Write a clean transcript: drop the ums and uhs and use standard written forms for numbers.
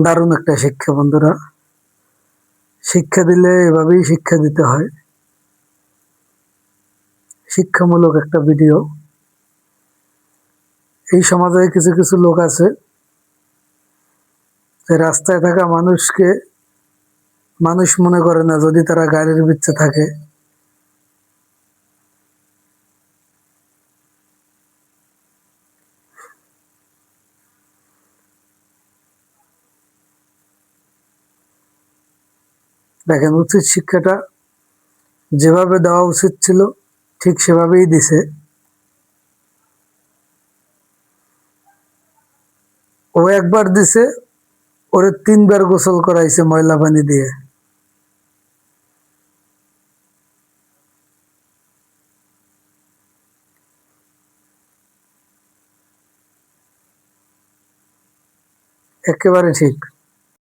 দারুণ একটা শিক্ষা বন্ধুরা। শিক্ষা দিলে এভাবেই শিক্ষা দিতে হয়। শিক্ষামূলক একটা ভিডিও। এই সমাজে কিছু কিছু লোক আছে যে রাস্তায় থাকা মানুষকে মানুষ মনে করে না যদি তারা গাড়ির ভিতরে থাকে। দেখেন, উচিত শিক্ষাটা যেভাবে দেওয়া উচিত ছিল ঠিক সেভাবেই দিছে। ও একবার দিছে, ওরে 3 বার গোসল করাইছে ময়লা পানি দিয়ে। একেবারে ঠিক।